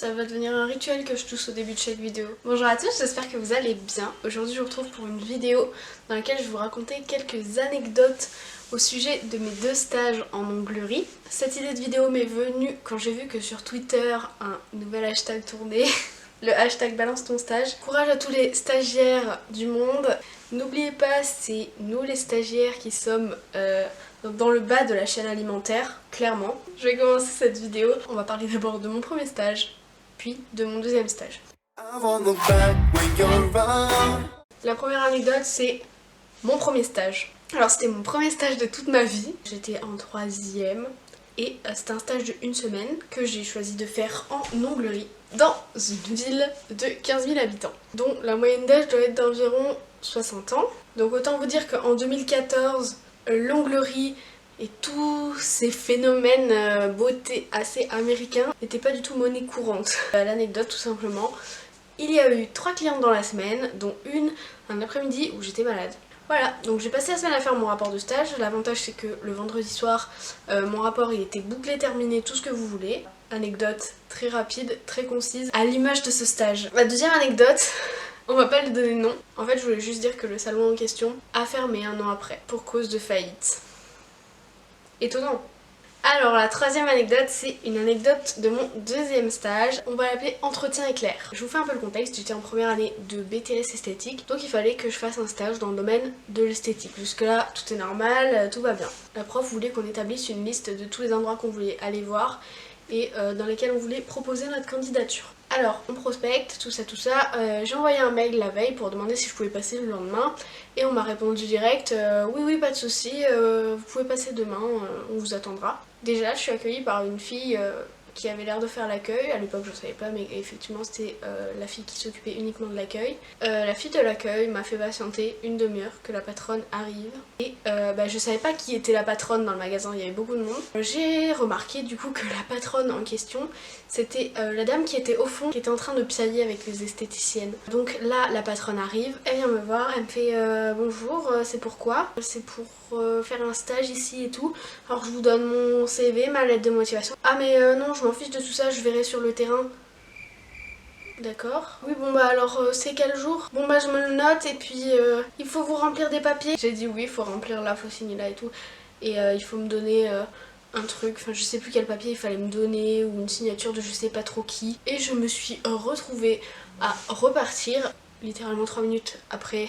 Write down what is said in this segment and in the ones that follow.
Ça va devenir un rituel que je tousse au début de chaque vidéo. Bonjour à tous, j'espère que vous allez bien. Aujourd'hui je vous retrouve pour une vidéo dans laquelle je vais vous raconter quelques anecdotes au sujet de mes 2 stages en onglerie. Cette idée de vidéo m'est venue quand j'ai vu que sur Twitter un nouvel hashtag tournait, le hashtag balance ton stage. Courage à tous les stagiaires du monde. N'oubliez pas, c'est nous les stagiaires qui sommes dans le bas de la chaîne alimentaire, clairement. Je vais commencer cette vidéo. On va parler d'abord de mon premier stage, puis de mon deuxième stage. La première anecdote, c'est mon premier stage. Alors c'était mon premier stage de toute ma vie. J'étais en 3e et c'était un stage de 1 semaine que j'ai choisi de faire en onglerie dans une ville de 15 000 habitants, dont la moyenne d'âge doit être d'environ 60 ans. Donc autant vous dire qu'en 2014, l'onglerie et tous ces phénomènes beauté assez américains n'étaient pas du tout monnaie courante. L'anecdote tout simplement, il y a eu 3 clientes dans la semaine, dont une un après-midi où j'étais malade. Voilà, donc j'ai passé la semaine à faire mon rapport de stage. L'avantage c'est que le vendredi soir, mon rapport il était bouclé, terminé, tout ce que vous voulez. Anecdote très rapide, très concise, à l'image de ce stage. La deuxième anecdote, on va pas lui donner de nom. En fait je voulais juste dire que le salon en question a fermé 1 an après, pour cause de faillite. Étonnant. Alors la troisième anecdote, c'est une anecdote de mon deuxième stage. On va l'appeler entretien éclair. Je vous fais un peu le contexte, j'étais en première année de BTS esthétique, donc il fallait que je fasse un stage dans le domaine de l'esthétique. Jusque là tout est normal, tout va bien. La prof voulait qu'on établisse une liste de tous les endroits qu'on voulait aller voir et dans lesquels on voulait proposer notre candidature. Alors on prospecte, tout ça, j'ai envoyé un mail la veille pour demander si je pouvais passer le lendemain et on m'a répondu direct oui pas de souci, vous pouvez passer demain, on vous attendra. Déjà je suis accueillie par une fille qui avait l'air de faire l'accueil. À l'époque je savais pas, mais effectivement c'était la fille qui s'occupait uniquement de l'accueil. La fille de l'accueil m'a fait patienter 1 demi-heure que la patronne arrive et je savais pas qui était la patronne dans le magasin, il y avait beaucoup de monde. J'ai remarqué du coup que la patronne en question c'était la dame qui était au fond, qui était en train de piailler avec les esthéticiennes. Donc là la patronne arrive, elle vient me voir, elle me fait bonjour, c'est pourquoi? C'est pour faire un stage ici et tout. Alors je vous donne mon CV, ma lettre de motivation. Ah mais non, je m'en fiche de tout ça, je verrai sur le terrain. D'accord. Oui bon bah alors c'est quel jour? Bon bah je me le note et puis il faut vous remplir des papiers. J'ai dit oui, il faut remplir là, faut signer là et tout. Et il faut me donner un truc, enfin je sais plus quel papier il fallait me donner ou une signature de je sais pas trop qui. Et je me suis retrouvée à repartir littéralement 3 minutes après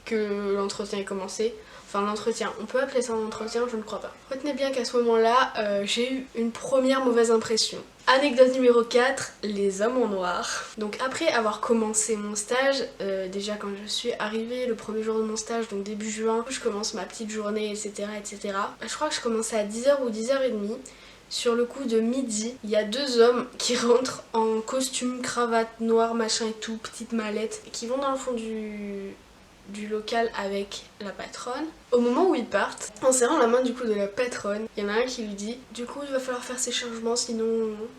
que l'entretien ait commencé. Enfin l'entretien, on peut appeler ça un entretien, je ne crois pas. Retenez bien qu'à ce moment-là, j'ai eu une première mauvaise impression. Anecdote numéro 4, les hommes en noir. Donc après avoir commencé mon stage, déjà quand je suis arrivée le premier jour de mon stage, donc début juin, je commence ma petite journée, etc. Je crois que je commençais à 10h ou 10h30. Sur le coup de midi, il y a 2 hommes qui rentrent en costume, cravate, noir, machin et tout, petite mallette, qui vont dans le fond du local avec la patronne. Au moment où ils partent, en serrant la main du coup de la patronne, il y en a un qui lui dit du coup il va falloir faire ces changements sinon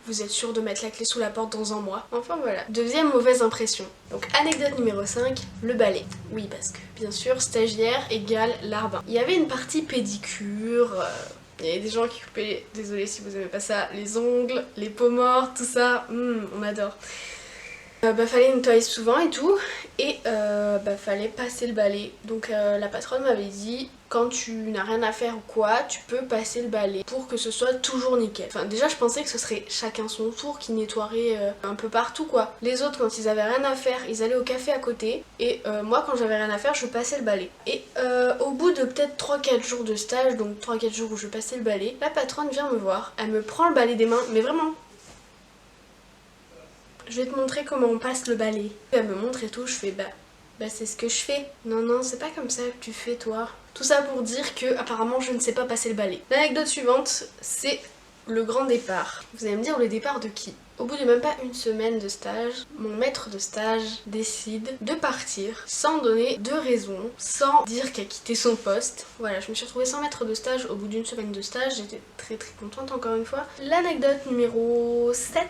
vous êtes sûr de mettre la clé sous la porte dans 1 mois. Enfin voilà. Deuxième mauvaise impression. Donc anecdote numéro 5, le balai. Oui parce que bien sûr stagiaire égale larbin. Il y avait une partie pédicure, il y avait des gens qui coupaient, désolée si vous aimez pas ça, les ongles, les peaux mortes, tout ça, on adore. Fallait nettoyer souvent et tout et fallait passer le balai. Donc la patronne m'avait dit quand tu n'as rien à faire ou quoi, tu peux passer le balai pour que ce soit toujours nickel. Enfin déjà je pensais que ce serait chacun son tour qui nettoierait un peu partout quoi. Les autres quand ils avaient rien à faire, ils allaient au café à côté et moi quand j'avais rien à faire, je passais le balai. Et au bout de peut-être 3-4 jours de stage, donc 3-4 jours où je passais le balai, la patronne vient me voir, elle me prend le balai des mains, mais vraiment. Je vais te montrer comment on passe le balai. Elle me montre et tout, je fais bah c'est ce que je fais. Non, c'est pas comme ça que tu fais toi. Tout ça pour dire que apparemment je ne sais pas passer le balai. L'anecdote suivante, c'est le grand départ. Vous allez me dire le départ de qui? Au bout de même pas 1 semaine de stage, mon maître de stage décide de partir sans donner de raison, sans dire qu'il a quitté son poste. Voilà, je me suis retrouvée sans maître de stage au bout d'1 semaine de stage, j'étais très contente encore une fois. L'anecdote numéro 7,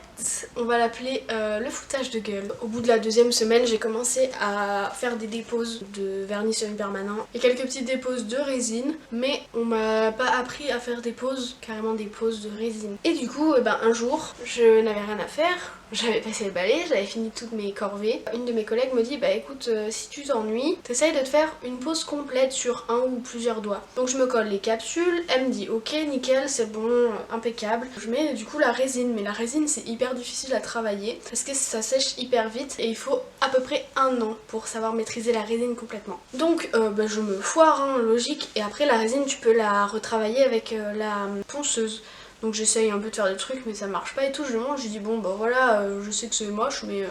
on va l'appeler le foutage de gueule. Au bout de la 2e semaine, j'ai commencé à faire des déposes de vernis semi-permanent et quelques petites déposes de résine, mais on m'a pas appris à faire des poses, carrément des poses de résine. Et du coup, un jour, je n'avais rien à faire. J'avais passé le balai, j'avais fini toutes mes corvées. Une de mes collègues me dit bah écoute, si tu t'ennuies, t'essayes de te faire une pause complète sur un ou plusieurs doigts. Donc je me colle les capsules, elle me dit ok nickel, c'est bon, impeccable. Je mets du coup la résine, mais la résine c'est hyper difficile à travailler parce que ça sèche hyper vite et il faut à peu près 1 an pour savoir maîtriser la résine complètement. Donc je me foire, hein, logique, et après la résine tu peux la retravailler avec la ponceuse. Donc j'essaye un peu de faire des trucs mais ça marche pas et tout, je lui montre, je lui dis bon bah voilà, je sais que c'est moche mais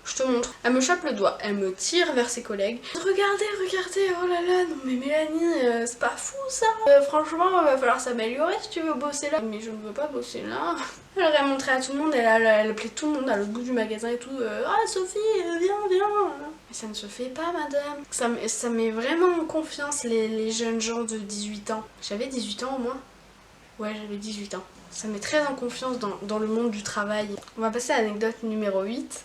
je te montre. Elle me chope le doigt, elle me tire vers ses collègues. Regardez, regardez, oh là là, non mais Mélanie, c'est pas fou ça. Franchement, va falloir s'améliorer si tu veux bosser là. Mais je ne veux pas bosser là. Elle aurait montré à tout le monde, elle appelait tout le monde à l'autre bout du magasin et tout. Ah Sophie, viens, viens. Mais ça ne se fait pas madame. Ça met vraiment en confiance les jeunes gens de 18 ans. J'avais 18 ans au moins. Ouais, j'avais 18 ans. Ça met très en confiance dans le monde du travail. On va passer à l'anecdote numéro 8,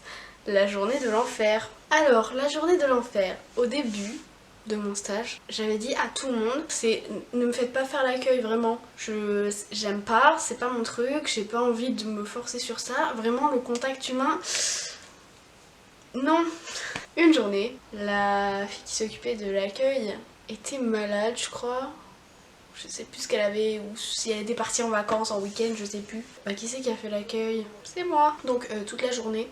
la journée de l'enfer. Alors, la journée de l'enfer, au début de mon stage, j'avais dit à tout le monde, c'est ne me faites pas faire l'accueil, vraiment. J'aime pas, c'est pas mon truc, j'ai pas envie de me forcer sur ça. Vraiment, le contact humain, non. Une journée, la fille qui s'occupait de l'accueil était malade, je crois. Je sais plus ce qu'elle avait, ou si elle était partie en vacances, en week-end, je sais plus. Bah qui c'est qui a fait l'accueil? C'est moi. Donc toute la journée,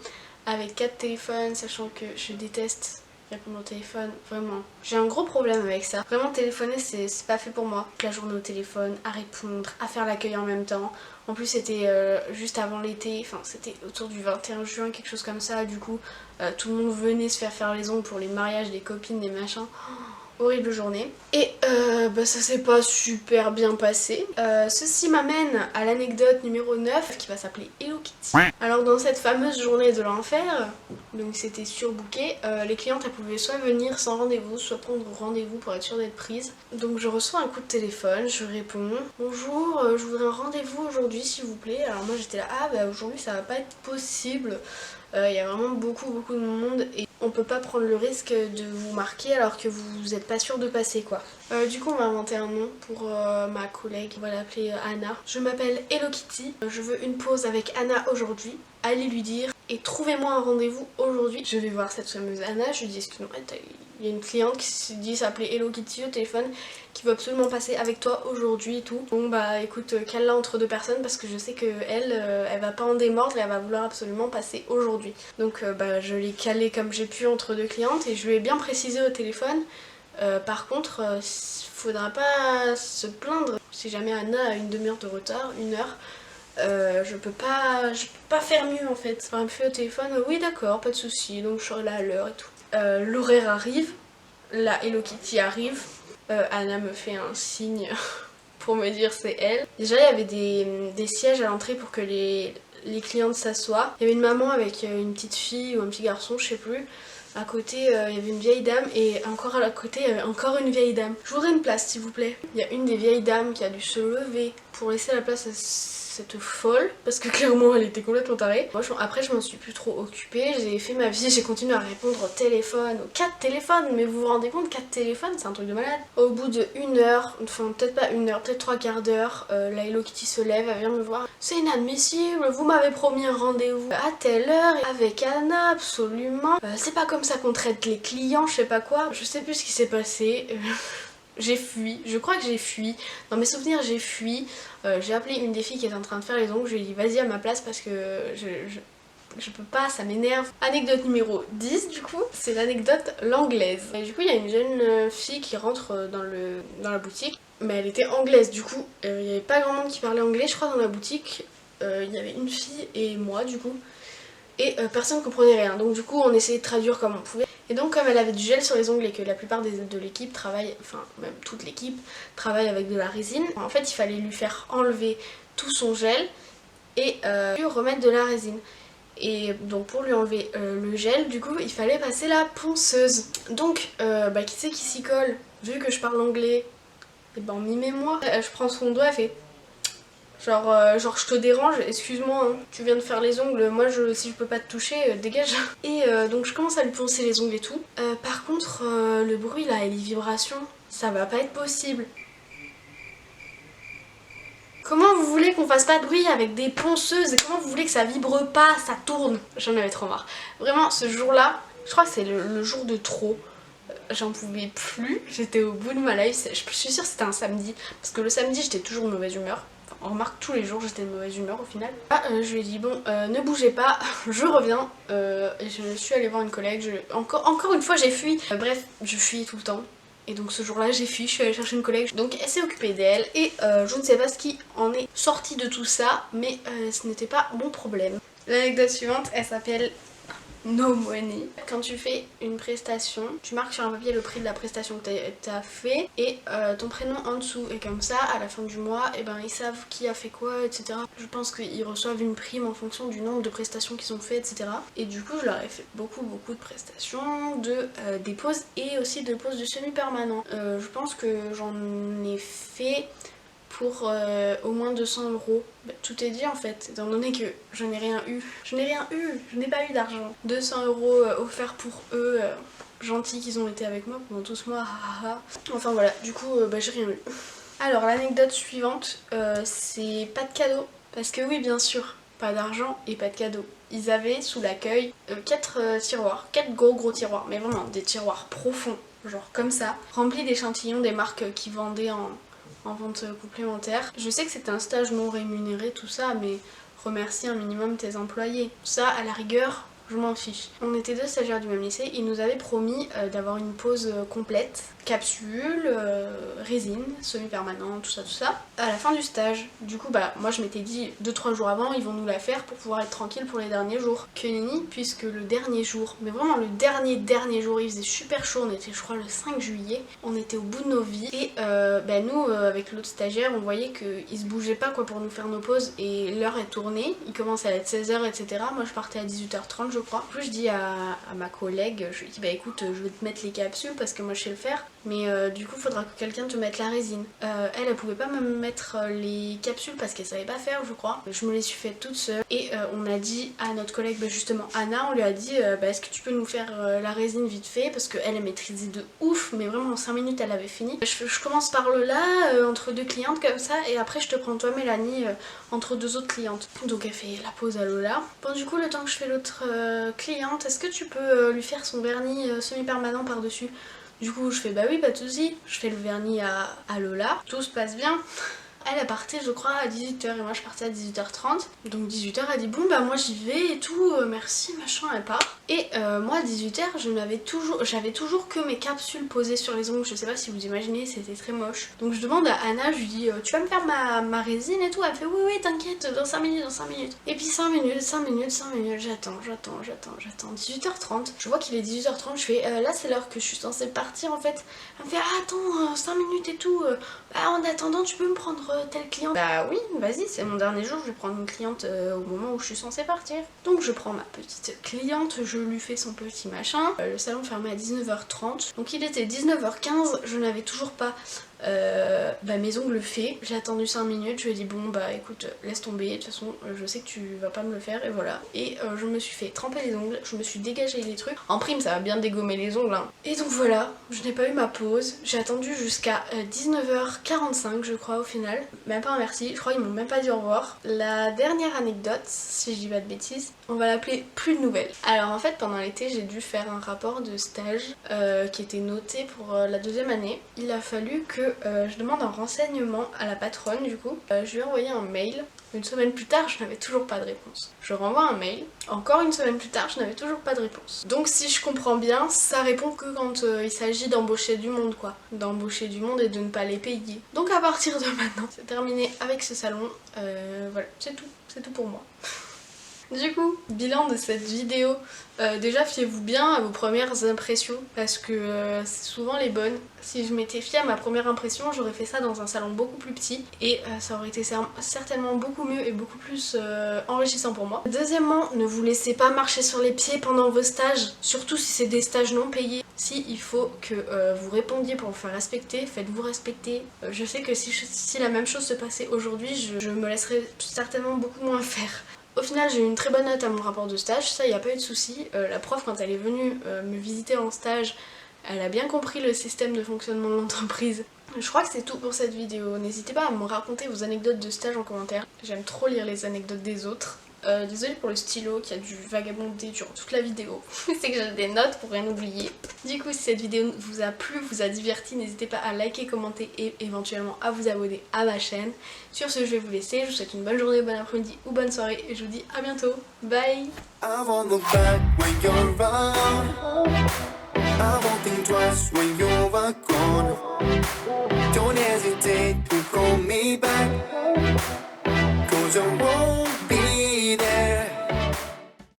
avec 4 téléphones, sachant que je déteste répondre au téléphone, vraiment. J'ai un gros problème avec ça. Vraiment téléphoner c'est pas fait pour moi. Toute la journée au téléphone, à répondre, à faire l'accueil en même temps. En plus c'était juste avant l'été, enfin c'était autour du 21 juin, quelque chose comme ça. Du coup tout le monde venait se faire les ongles pour les mariages des copines, des machins. Horrible journée. Et ça s'est pas super bien passé. Ceci m'amène à l'anecdote numéro 9 qui va s'appeler Hello Kitty. Alors dans cette fameuse journée de l'enfer, donc c'était surbooké, les clientes elles pouvaient soit venir sans rendez-vous, soit prendre rendez-vous pour être sûre d'être prise. Donc je reçois un coup de téléphone, je réponds bonjour, je voudrais un rendez-vous aujourd'hui s'il vous plaît. Alors moi j'étais là, ah bah aujourd'hui ça va pas être possible. Il y a vraiment beaucoup de monde et on peut pas prendre le risque de vous marquer alors que vous êtes pas sûr de passer quoi. Du coup on va inventer un nom pour ma collègue, on va l'appeler Anna. Je m'appelle Hello Kitty, je veux une pause avec Anna aujourd'hui. Allez lui dire et trouvez-moi un rendez-vous aujourd'hui. Je vais voir cette fameuse Anna, je lui dis excuse-moi, il y a une cliente qui se dit s'appeler Hello Kitty au téléphone qui veut absolument passer avec toi aujourd'hui et tout. Bon bah écoute, cale-la entre deux personnes parce que je sais que elle va pas en démordre et elle va vouloir absolument passer aujourd'hui. Donc je l'ai calée comme j'ai pu entre deux clientes et je lui ai bien précisé au téléphone. Par contre, faudra pas se plaindre si jamais Anna a une demi-heure de retard, 1 heure. Je peux pas faire mieux en fait. Elle me fait au téléphone, oui d'accord, pas de souci, donc je serai là à l'heure et tout. L'horaire arrive, la Hello Kitty arrive, Anna me fait un signe pour me dire c'est elle. Déjà il y avait des sièges à l'entrée pour que les clientes s'assoient. Il y avait une maman avec une petite fille ou un petit garçon, je sais plus. À côté il y avait une vieille dame et encore à côté il y avait encore une vieille dame. Je voudrais une place s'il vous plaît. Il y a une des vieilles dames qui a dû se lever pour laisser la place à cette folle parce que clairement elle était complètement tarée. Moi après je m'en suis plus trop occupée, j'ai fait ma vie, j'ai continué à répondre au téléphone, aux 4 téléphones, mais vous vous rendez compte, 4 téléphones c'est un truc de malade. Au bout de 1 heure, enfin peut-être pas 1 heure, peut-être 3/4 d'heure, la Hello Kitty se lève, elle vient me voir. C'est inadmissible, vous m'avez promis un rendez-vous à telle heure avec Anna, absolument. C'est pas comme ça qu'on traite les clients, je sais pas quoi. Je sais plus ce qui s'est passé. J'ai fui, je crois que j'ai fui. Dans mes souvenirs j'ai fui. J'ai appelé une des filles qui était en train de faire les ongles, je lui ai dit vas-y à ma place parce que je peux pas, ça m'énerve. Anecdote numéro 10 du coup, c'est l'anecdote l'anglaise. Et du coup il y a une jeune fille qui rentre dans la boutique, mais elle était anglaise du coup, il n'y avait pas grand monde qui parlait anglais je crois dans la boutique. Il y avait une fille et moi du coup. Et personne ne comprenait rien, donc du coup on essayait de traduire comme on pouvait. Et donc comme elle avait du gel sur les ongles et que la plupart de l'équipe travaille, enfin même toute l'équipe travaille avec de la résine, en fait il fallait lui faire enlever tout son gel et lui remettre de la résine. Et donc pour lui enlever le gel, du coup il fallait passer la ponceuse. Donc qui c'est qui s'y colle? Vu que je parle anglais, et ben mimez-moi. Je prends son doigt, elle fait... Genre je te dérange, excuse-moi, hein, tu viens de faire les ongles, moi si je peux pas te toucher, dégage. Et donc je commence à lui poncer les ongles et tout. Par contre le bruit là et les vibrations, ça va pas être possible. Comment vous voulez qu'on fasse pas de bruit avec des ponceuses et comment vous voulez que ça vibre pas, ça tourne? J'en avais trop marre. Vraiment, ce jour-là, je crois que c'est le jour de trop. J'en pouvais plus, j'étais au bout de ma life. Je suis sûre que c'était un samedi, parce que le samedi j'étais toujours de mauvaise humeur. Enfin, on remarque tous les jours j'étais de mauvaise humeur au final. Je lui ai dit bon, ne bougez pas, je reviens. Et je suis allée voir une collègue, encore une fois j'ai fui. Bref, je fuis tout le temps. Et donc ce jour-là j'ai fui, je suis allée chercher une collègue, donc elle s'est occupée d'elle et je ne sais pas ce qui en est sorti de tout ça, mais ce n'était pas mon problème. L'anecdote suivante, elle s'appelle No money. Quand tu fais une prestation, tu marques sur un papier le prix de la prestation que tu as fait et ton prénom en dessous. Et comme ça, à la fin du mois, et ben, ils savent qui a fait quoi, etc. Je pense qu'ils reçoivent une prime en fonction du nombre de prestations qu'ils ont fait, etc. Et du coup, je leur ai fait beaucoup de prestations, des pauses et aussi de pauses de semi-permanent. Je pense que j'en ai fait pour au moins 200 €. Bah, tout est dit en fait, étant donné que je n'ai rien eu. Je n'ai pas eu d'argent. 200 € offerts pour eux, gentils qu'ils ont été avec moi pendant tout ce mois. Enfin voilà, du coup bah, j'ai rien eu. Alors l'anecdote suivante, c'est pas de cadeau. Parce que oui bien sûr, pas d'argent et pas de cadeau. Ils avaient sous l'accueil 4 tiroirs, 4 gros tiroirs, mais vraiment des tiroirs profonds, genre comme ça, remplis d'échantillons des marques qui vendaient en vente complémentaire. Je sais que c'était un stage non rémunéré, tout ça, mais remercie un minimum tes employés. Ça, à la rigueur, je m'en fiche. On était 2 stagiaires du même lycée, ils nous avaient promis d'avoir une pause complète, capsule, résine, semi-permanent, tout ça, à la fin du stage. Du coup, bah, moi je m'étais dit 2-3 jours avant, ils vont nous la faire pour pouvoir être tranquille pour les derniers jours. Que nenni, puisque le dernier jour, mais vraiment le dernier jour, il faisait super chaud, on était je crois le 5 juillet, on était au bout de nos vies, et bah, nous, avec l'autre stagiaire, on voyait qu'ils se bougeaient pas quoi pour nous faire nos pauses, et l'heure est tournée, il commence à être 16h, etc. Moi je partais à 18h30 je crois. Du coup je dis à ma collègue, je lui dis bah écoute, je vais te mettre les capsules parce que moi je sais le faire, mais du coup faudra que quelqu'un te mette la résine. Elle pouvait pas me mettre les capsules parce qu'elle savait pas faire je crois. Je me les suis faites toute seule et on a dit à notre collègue, bah justement Anna, on lui a dit bah est-ce que tu peux nous faire la résine vite fait parce qu'elle maîtrisait de ouf, mais vraiment en 5 minutes elle avait fini. Je commence par le là, entre 2 clientes comme ça, et après je te prends toi Mélanie entre 2 autres clientes. Donc elle fait la pause à Lola. Bon du coup le temps que je fais l'autre cliente, est-ce que tu peux lui faire son vernis semi-permanent par-dessus? Du coup je fais bah oui pas de soucis, je fais le vernis à Lola, tout se passe bien. Elle partait je crois à 18h et moi je partais à 18h30. Donc 18h elle dit bon bah moi j'y vais et tout, merci machin, elle part. Et moi à 18h j'avais toujours que mes capsules posées sur les ongles, je sais pas si vous imaginez, c'était très moche. Donc je demande à Anna, je lui dis tu vas me faire ma résine et tout, elle fait oui t'inquiète, dans 5 minutes. Et puis 5 minutes, j'attends. 18h30, je vois qu'il est 18h30, je fais là c'est l'heure que je suis censée partir en fait. Elle me fait ah attends 5 minutes et tout, en attendant tu peux me prendre telle cliente? Bah oui vas-y, c'est mon dernier jour, je vais prendre une cliente au moment où je suis censée partir. Donc je prends ma petite cliente, je lui fais son petit machin. Le salon fermait à 19h30, donc il était 19h15, je n'avais toujours pas mes ongles faits. J'ai attendu 5 minutes, je lui ai dit bon bah écoute laisse tomber, de toute façon je sais que tu vas pas me le faire, et voilà. Et je me suis fait tremper les ongles, je me suis dégagé les trucs. En prime ça va bien dégommer les ongles hein. Et donc voilà, je n'ai pas eu ma pause, j'ai attendu jusqu'à 19h45 je crois au final. Même pas un merci, je crois qu'ils m'ont même pas dit au revoir. La dernière anecdote, si je dis pas de bêtises, on va l'appeler plus de nouvelles. Alors en fait pendant l'été j'ai dû faire un rapport de stage qui était noté pour la 2e année. Il a fallu que je demande un renseignement à la patronne du coup. Je lui ai envoyé un mail. Une semaine plus tard, je n'avais toujours pas de réponse. Je renvoie un mail. Encore une semaine plus tard, je n'avais toujours pas de réponse. Donc si je comprends bien, ça répond que quand il s'agit d'embaucher du monde quoi. D'embaucher du monde et de ne pas les payer. Donc à partir de maintenant, c'est terminé avec ce salon. Voilà, c'est tout pour moi. Du coup, bilan de cette vidéo. Déjà fiez-vous bien à vos premières impressions parce que c'est souvent les bonnes. Si je m'étais fiée à ma première impression, j'aurais fait ça dans un salon beaucoup plus petit et ça aurait été certainement beaucoup mieux et beaucoup plus enrichissant pour moi. Deuxièmement, ne vous laissez pas marcher sur les pieds pendant vos stages, surtout si c'est des stages non payés. Si il faut que vous répondiez pour vous faire respecter, faites-vous respecter. Je sais que si la même chose se passait aujourd'hui, je me laisserais certainement beaucoup moins faire. Au final j'ai eu une très bonne note à mon rapport de stage, ça y a pas eu de souci. La prof quand elle est venue me visiter en stage, elle a bien compris le système de fonctionnement de l'entreprise. Je crois que c'est tout pour cette vidéo. N'hésitez pas à me raconter vos anecdotes de stage en commentaire. J'aime trop lire les anecdotes des autres. Désolée pour le stylo qui a dû vagabonder durant toute la vidéo. C'est que j'ai des notes pour rien oublier. Du coup, si cette vidéo vous a plu, vous a diverti, n'hésitez pas à liker, commenter et éventuellement à vous abonner à ma chaîne. Sur ce, je vais vous laisser. Je vous souhaite une bonne journée, bon après-midi ou bonne soirée et je vous dis à bientôt. Bye! I won't look back when you're around. I won't think twice when you're gone. Don't hesitate to call me back. 'Cause I won't